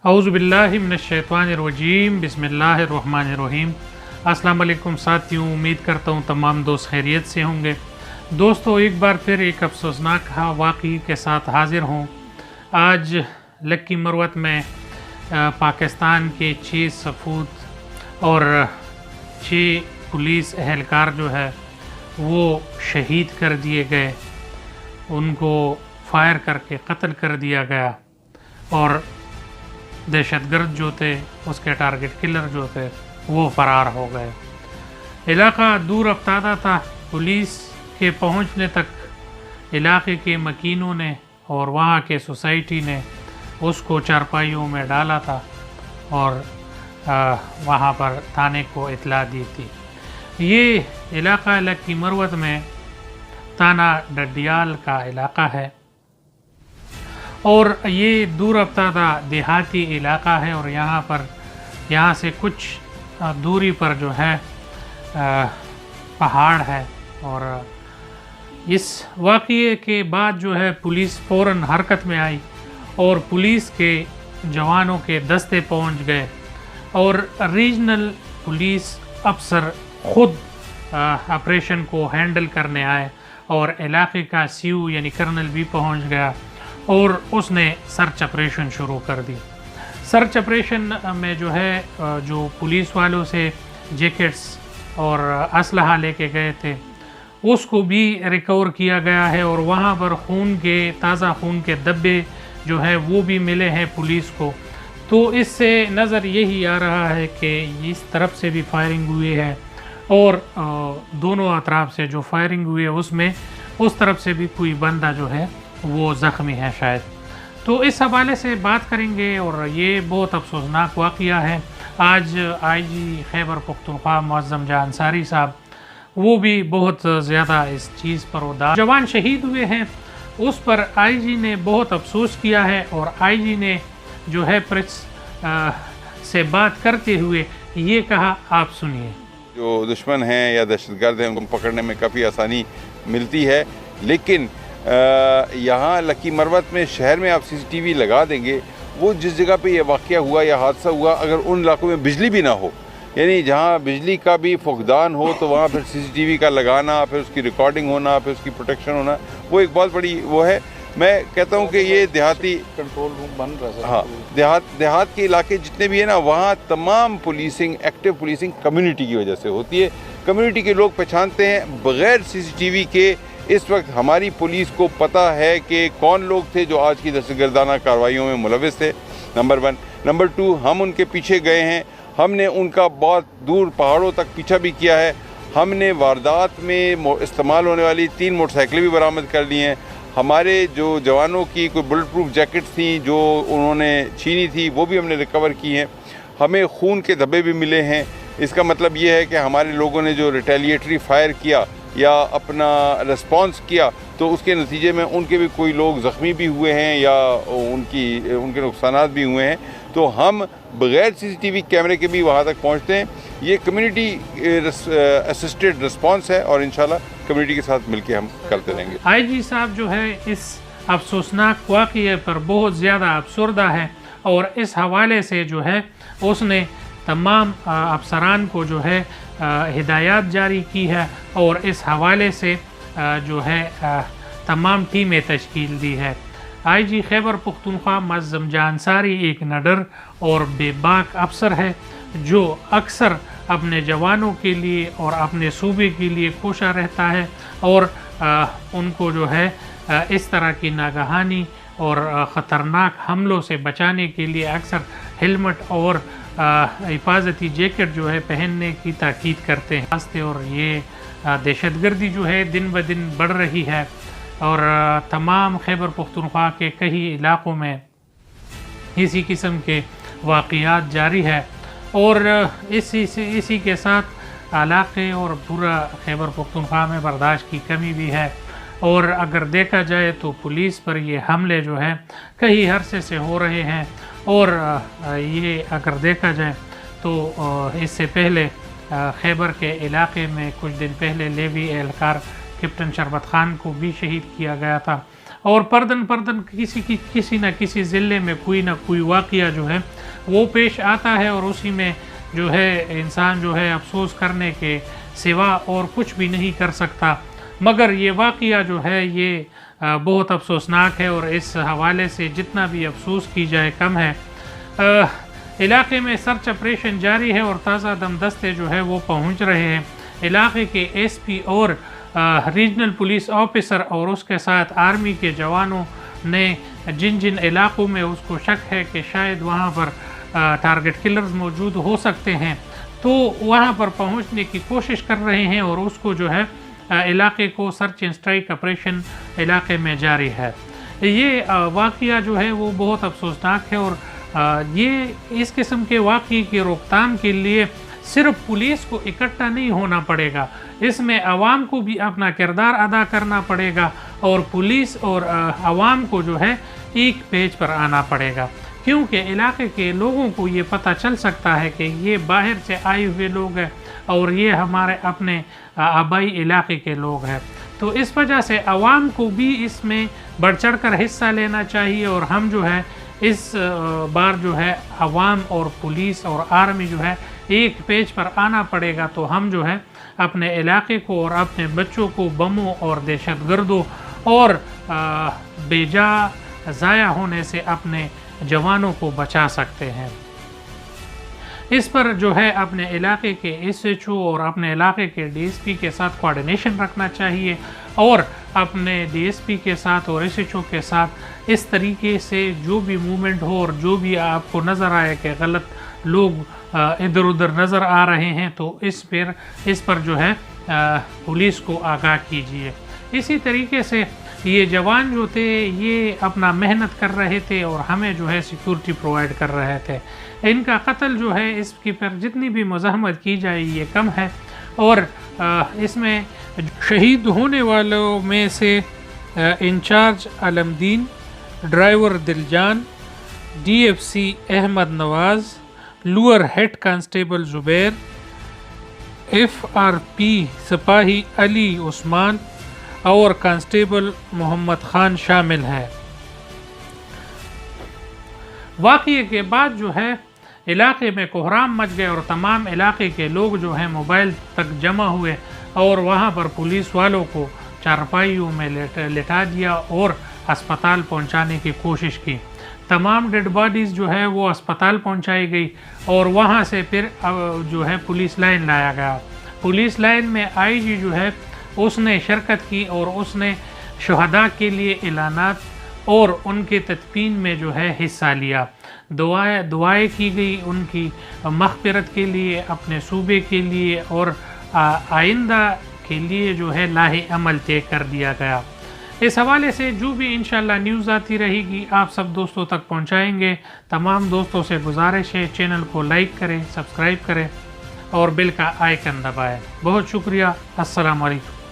اعوذ باللہ من الشیطان الرجیم بسم اللہ الرحمن الرحیم۔ السلام علیکم ساتھیوں، امید کرتا ہوں تمام دوست خیریت سے ہوں گے۔ دوستو، ایک بار پھر ایک افسوسناک واقعے کے ساتھ حاضر ہوں۔ آج لکی مروت میں پاکستان کے 6 سفود اور 6 پولیس اہلکار جو ہے وہ شہید کر دیے گئے، ان کو فائر کر کے قتل کر دیا گیا، اور دہشت گرد جو تھے، اس کے ٹارگٹ کلر جو تھے، وہ فرار ہو گئے۔ علاقہ دور افتادہ تھا، پولیس کے پہنچنے تک علاقے کے مکینوں نے اور وہاں کے سوسائٹی نے اس کو چارپائیوں میں ڈالا تھا اور وہاں پر تھانے کو اطلاع دی تھی۔ یہ علاقہ لکی مروت میں تانا ڈڈیال کا علاقہ ہے، اور یہ دور افتادہ دیہاتی علاقہ ہے، اور یہاں سے کچھ دوری پر جو ہے پہاڑ ہے۔ اور اس واقعے کے بعد جو ہے پولیس فوراً حرکت میں آئی، اور پولیس کے جوانوں کے دستے پہنچ گئے، اور ریجنل پولیس افسر خود آپریشن کو ہینڈل کرنے آئے، اور علاقے کا CO یعنی کرنل بھی پہنچ گیا، اور اس نے سرچ آپریشن شروع کر دی۔ سرچ آپریشن میں جو ہے جو پولیس والوں سے جیکٹس اور اسلحہ لے کے گئے تھے، اس کو بھی ریکور کیا گیا ہے، اور وہاں پر تازہ خون کے دبے جو ہے وہ بھی ملے ہیں پولیس کو۔ تو اس سے نظر یہی آ رہا ہے کہ اس طرف سے بھی فائرنگ ہوئی ہے، اور دونوں اطراف سے جو فائرنگ ہوئی ہے اس طرف سے بھی کوئی بندہ جو ہے وہ زخمی ہے شاید۔ تو اس حوالے سے بات کریں گے، اور یہ بہت افسوسناک واقعہ ہے۔ آج IG خیبر پختونخوا معظم جاں انصاری صاحب وہ بھی بہت زیادہ اس چیز پر اداس، جوان شہید ہوئے ہیں، اس پر IG نے بہت افسوس کیا ہے، اور IG نے جو ہے پریس سے بات کرتے ہوئے یہ کہا، آپ سنیے۔ جو دشمن ہیں یا دہشت گرد ہیں ان کو پکڑنے میں کافی آسانی ملتی ہے، لیکن یہاں لکی مروت میں شہر میں آپ CCTV لگا دیں گے، وہ جس جگہ پہ یہ واقعہ ہوا یا حادثہ ہوا، اگر ان علاقوں میں بجلی بھی نہ ہو، یعنی جہاں بجلی کا بھی فقدان ہو، تو وہاں پھر CCTV کا لگانا، پھر اس کی ریکارڈنگ ہونا، پھر اس کی پروٹیکشن ہونا، وہ ایک بہت بڑی وہ ہے۔ میں کہتا ہوں کہ یہ دیہاتی کنٹرول روم بن رہا ہے۔ ہاں، دیہات کے علاقے جتنے بھی ہیں نا، وہاں تمام پولیسنگ، ایکٹیو پولیسنگ کمیونٹی کی وجہ سے ہوتی ہے۔ کمیونٹی کے لوگ پہچانتے ہیں بغیر CCTV کے۔ اس وقت ہماری پولیس کو پتہ ہے کہ کون لوگ تھے جو آج کی دہشت گردانہ کارروائیوں میں ملوث تھے، نمبر 1۔ نمبر 2، ہم ان کے پیچھے گئے ہیں، ہم نے ان کا بہت دور پہاڑوں تک پیچھا بھی کیا ہے۔ ہم نے واردات میں استعمال ہونے والی 3 موٹر سائیکلیں بھی برآمد کر لی ہیں۔ ہمارے جو جوانوں کی کوئی بلٹ پروف جیکٹس تھیں جو انہوں نے چھینی تھی، وہ بھی ہم نے ریکور کی ہیں۔ ہمیں خون کے دھبے بھی ملے ہیں۔ اس کا مطلب یہ ہے کہ ہمارے لوگوں نے جو ریٹیلیٹری فائر کیا یا اپنا ریسپانس کیا، تو اس کے نتیجے میں ان کے بھی کوئی لوگ زخمی بھی ہوئے ہیں یا ان کے نقصانات بھی ہوئے ہیں۔ تو ہم بغیر CCTV کیمرے کے بھی وہاں تک پہنچتے ہیں۔ یہ کمیونٹی اسسٹڈ رسپانس ہے، اور انشاءاللہ کمیونٹی کے ساتھ مل کے ہم کرتے رہیں گے۔ IG صاحب جو ہے اس افسوسناک واقعے پر بہت زیادہ افسردہ ہے، اور اس حوالے سے جو ہے اس نے تمام افسران کو جو ہے ہدایات جاری کی ہے، اور اس حوالے سے جو ہے تمام ٹیمیں تشکیل دی ہے۔ IG خیبر پختونخوا معظم جاں انصاری ایک نڈر اور بے باک افسر ہے، جو اکثر اپنے جوانوں کے لیے اور اپنے صوبے کے لیے کوشاں رہتا ہے، اور ان کو جو ہے اس طرح کی ناگہانی اور خطرناک حملوں سے بچانے کے لیے اکثر ہیلمٹ اور حفاظتی جیکٹ جو ہے پہننے کی تاکید کرتے ہیں۔ اور یہ دہشت گردی جو ہے دن بدن بڑھ رہی ہے، اور تمام خیبر پختونخوا کے کئی علاقوں میں اسی قسم کے واقعات جاری ہے، اور اسی کے ساتھ علاقے اور پورا خیبر پختونخوا میں برداشت کی کمی بھی ہے۔ اور اگر دیکھا جائے تو پولیس پر یہ حملے جو ہیں کئی عرصے سے ہو رہے ہیں، اور یہ اگر دیکھا جائے تو اس سے پہلے خیبر کے علاقے میں کچھ دن پہلے لیوی اہلکار کیپٹن شربت خان کو بھی شہید کیا گیا تھا، اور پردن کسی نہ کسی ضلع میں کوئی نہ کوئی واقعہ جو ہے وہ پیش آتا ہے اور اسی میں جو ہے انسان جو ہے افسوس کرنے کے سوا اور کچھ بھی نہیں کر سکتا. مگر یہ واقعہ جو ہے یہ بہت افسوسناک ہے اور اس حوالے سے جتنا بھی افسوس کی جائے کم ہے. علاقے میں سرچ آپریشن جاری ہے اور تازہ دم دستے جو ہے وہ پہنچ رہے ہیں. علاقے کے ایس پی اور ریجنل پولیس آفیسر اور اس کے ساتھ آرمی کے جوانوں نے جن علاقوں میں اس کو شک ہے کہ شاید وہاں پر ٹارگٹ کلرز موجود ہو سکتے ہیں تو وہاں پر پہنچنے کی کوشش کر رہے ہیں اور اس کو جو ہے علاقے کو سرچ اینڈ اسٹرائک آپریشن علاقے میں جاری ہے. یہ واقعہ جو ہے وہ بہت افسوسناک ہے اور یہ اس قسم کے واقعے کی روک تھام کے لیے صرف پولیس کو اکٹھا نہیں ہونا پڑے گا، اس میں عوام کو بھی اپنا کردار ادا کرنا پڑے گا اور پولیس اور عوام کو جو ہے ایک پیج پر آنا پڑے گا، کیونکہ علاقے کے لوگوں کو یہ پتہ چل سکتا ہے کہ یہ باہر سے آئے ہوئے لوگ ہیں اور یہ ہمارے اپنے آبائی علاقے کے لوگ ہیں. تو اس وجہ سے عوام کو بھی اس میں بڑھ چڑھ کر حصہ لینا چاہیے اور ہم جو ہے اس بار جو ہے عوام اور پولیس اور آرمی جو ہے ایک پیج پر آنا پڑے گا تو ہم جو ہے اپنے علاقے کو اور اپنے بچوں کو بموں اور دہشت گردوں اور بے جا ضائع ہونے سے اپنے جوانوں کو بچا سکتے ہیں. اس پر جو ہے اپنے علاقے کے ایس ایچ او اور اپنے علاقے کے ڈی ایس پی کے ساتھ کوارڈینیشن رکھنا چاہیے اور اپنے ڈی ایس پی کے ساتھ اور ایس ایچ او کے ساتھ اس طریقے سے جو بھی موومنٹ ہو اور جو بھی آپ کو نظر آئے کہ غلط لوگ ادھر ادھر نظر آ رہے ہیں تو اس پر جو ہے پولیس کو آگاہ کیجیے. اسی طریقے سے یہ جوان جو تھے یہ اپنا محنت کر رہے تھے اور ہمیں جو ہے سیکورٹی پرووائڈ کر رہے تھے. ان کا قتل جو ہے اس کی پر جتنی بھی مزاحمت کی جائے یہ کم ہے اور اس میں شہید ہونے والوں میں سے incharge Alamdin, driver Diljan, D F C Ahmad Nawaz, lower head constable Zubair, F R P سپاہی علی عثمان اور کانسٹیبل محمد خان شامل ہیں. واقعے کے بعد جو ہے علاقے میں کوہرام مچ گئے اور تمام علاقے کے لوگ جو ہیں موبائل تک جمع ہوئے اور وہاں پر پولیس والوں کو چارپائیوں میں لٹا دیا اور اسپتال پہنچانے کی کوشش کی. تمام ڈیڈ باڈیز جو ہے وہ اسپتال پہنچائی گئی اور وہاں سے پھر جو ہے پولیس لائن لایا گیا. پولیس لائن میں آئی جی جو ہے اس نے شرکت کی اور اس نے شہداء کے لیے اعلانات اور ان کے تدفین میں جو ہے حصہ لیا. دعائیں کی گئی ان کی مغفرت کے لیے، اپنے صوبے کے لیے اور آئندہ کے لیے جو ہے لاہ عمل طے کر دیا گیا. اس حوالے سے جو بھی انشاءاللہ نیوز آتی رہے گی آپ سب دوستوں تک پہنچائیں گے. تمام دوستوں سے گزارش ہے چینل کو لائک کریں، سبسکرائب کریں اور بیل کا آئیکن دبائیں. بہت شکریہ. السلام علیکم.